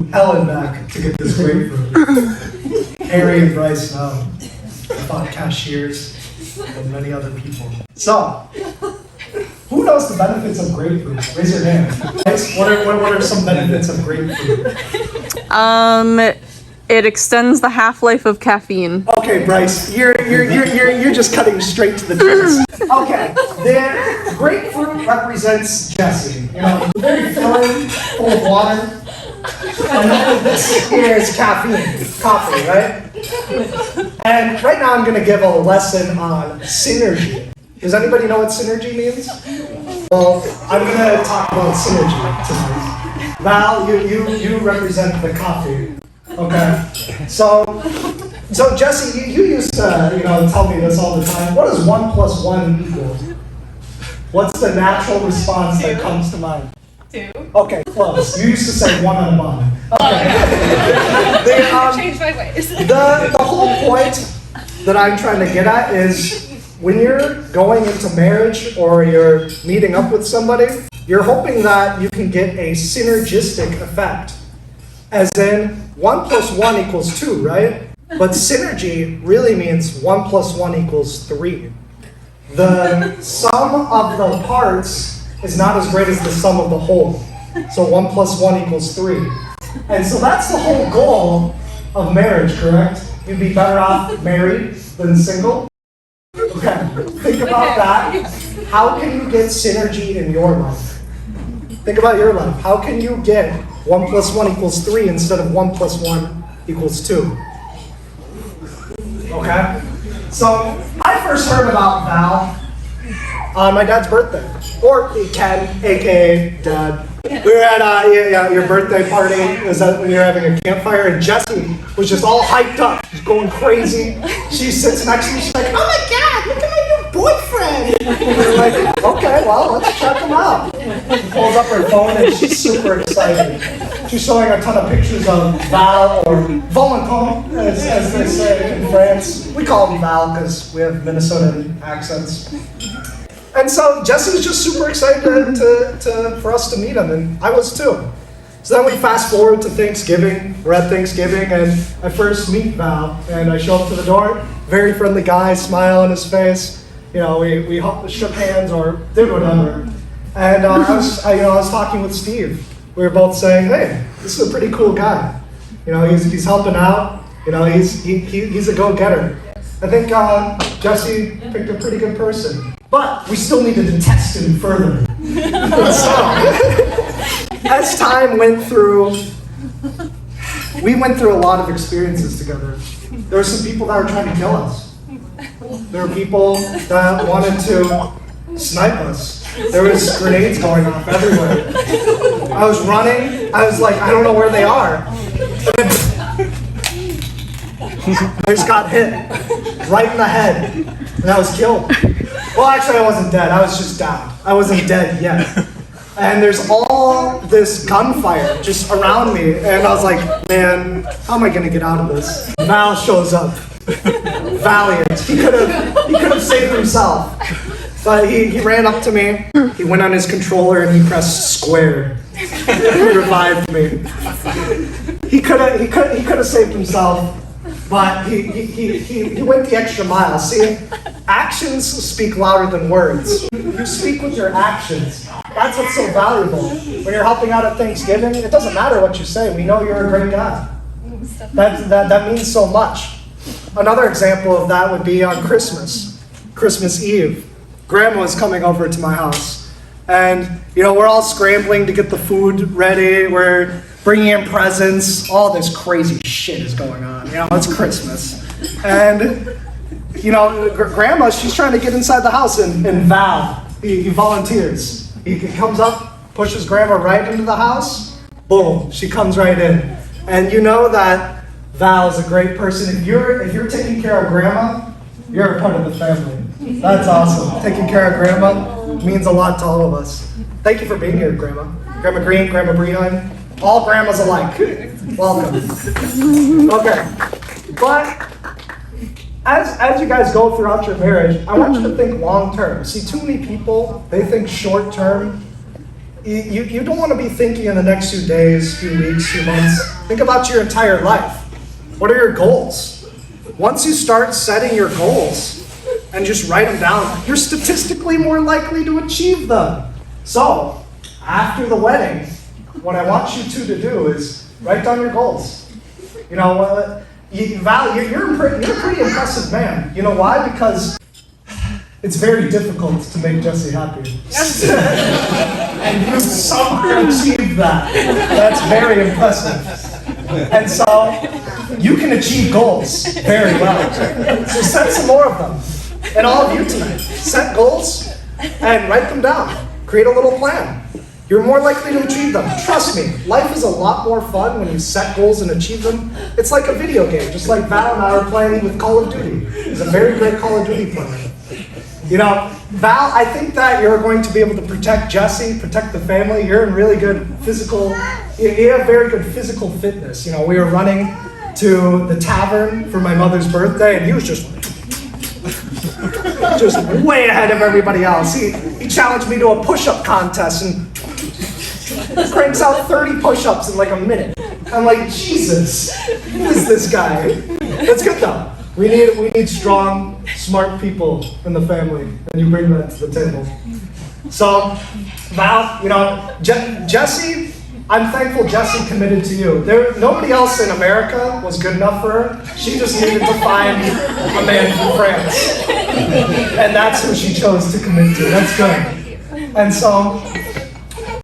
Ellen back to get this grapefruit. Harry and Bryce know about cashiers and many other people. So, who knows the benefits of grapefruit? Raise your hand. Bryce, what are some benefits of grapefruit? It extends the half-life of caffeine. Okay, Bryce, you're just cutting straight to the chase. Okay, the grapefruit represents Jesse. You know, very filling, full of water. And this here is caffeine, coffee, right? And right now I'm going to give a lesson on synergy. Does anybody know what synergy means? Well, I'm going to talk about synergy tonight. Val, you represent the coffee. Okay, so Jesse, you used to, tell me this all the time. What does 1 + 1 equal? What's the natural response that comes to mind? 2. Okay, close. You used to say 1 on a bun. Okay. Change my ways. The whole point that I'm trying to get at is when you're going into marriage or you're meeting up with somebody, you're hoping that you can get a synergistic effect. As in, 1 + 1 = 2, right? But synergy really means 1 + 1 = 3. The sum of the parts is not as great as the sum of the whole. So 1 + 1 = 3. And so that's the whole goal of marriage, correct? You'd be better off married than single? Okay, think about that. How can you get synergy in your life? Think about your life. How can you get 1 + 1 = 3 instead of 1 + 1 = 2? Okay? So, I first heard about Val on my dad's birthday. Or Ken, aka Dad. We were at your birthday party. It was when you were having a campfire, and Jessie was just all hyped up. She's going crazy. She sits next to me. She's like, "Oh my God, look at my new boyfriend!" And we're like, "Okay, well, let's check him out." She pulls up her phone, and she's super excited. She's showing a ton of pictures of Val, or Valentin, as they say in France. We call him Val because we have Minnesotan accents. And so Jesse was just super excited for us to meet him, and I was too. So then we fast forward to Thanksgiving. We're at Thanksgiving, and I first meet Val, and I show up to the door. Very friendly guy, smile on his face. We shook hands or did whatever. And I was talking with Steve. We were both saying, "Hey, this is a pretty cool guy. He's helping out. He's a go-getter." I think Jesse picked a pretty good person. But we still needed to test him further. So, as time went through, we went through a lot of experiences together. There were some people that were trying to kill us. There were people that wanted to snipe us. There was grenades going off everywhere. I was running. I was like, I don't know where they are. I just got hit right in the head, and I was killed. Well, actually, I wasn't dead. I was just down. I wasn't dead yet. And there's all this gunfire just around me, and I was like, man, how am I gonna get out of this? Val shows up, valiant. He could have saved himself, but he ran up to me. He went on his controller and he pressed square. He revived me. He could have saved himself. But he went the extra mile. See, actions speak louder than words. You speak with your actions. That's what's so valuable. When you're helping out at Thanksgiving, it doesn't matter what you say. We know you're a great guy. That means so much. Another example of that would be on Christmas Eve. Grandma was coming over to my house. And, we're all scrambling to get the food ready. We're bringing in presents. All this crazy shit is going on. It's Christmas. And, Grandma, she's trying to get inside the house. And Val, he volunteers. He comes up, pushes Grandma right into the house. Boom, she comes right in. And you know that Val is a great person. If you're taking care of Grandma, you're a part of the family. That's awesome. Taking care of Grandma means a lot to all of us. Thank you for being here, Grandma. Grandma Green, Grandma Breheim. All grandmas alike. Welcome. Okay. But as you guys go throughout your marriage, I want you to think long term. See, too many people, they think short term. you don't want to be thinking in the next few days, few weeks, few months. Think about your entire life. What are your goals? Once you start setting your goals and just write them down, you're statistically more likely to achieve them. So, after the wedding, what I want you two to do is write down your goals. You know, Val, you're a pretty impressive man. You know why? Because it's very difficult to make Jesse happy. And you somehow achieved that. That's very impressive. And so, you can achieve goals very well. So set some more of them. And all of you tonight, set goals and write them down. Create a little plan. You're more likely to achieve them. Trust me, life is a lot more fun when you set goals and achieve them. It's like a video game, just like Val and I are playing with Call of Duty. It's a very great Call of Duty player. You know, Val, I think that you're going to be able to protect Jesse, protect the family. You're in really good physical, you have very good physical fitness. You know, we were running to the tavern for my mother's birthday, and he was just way ahead of everybody else. He challenged me to a push-up contest and cranks out 30 push-ups in like a minute. I'm like, Jesus, who is this guy? That's good though. We need strong, smart people in the family, and you bring that to the table. So, Val, you know, Jesse, I'm thankful Jesse committed to you. Nobody else in America was good enough for her. She just needed to find a man from France. And that's who she chose to commit to. That's good. And so,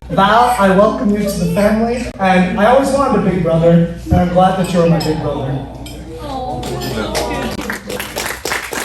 Val, I welcome you to the family. And I always wanted a big brother, and I'm glad that you're my big brother.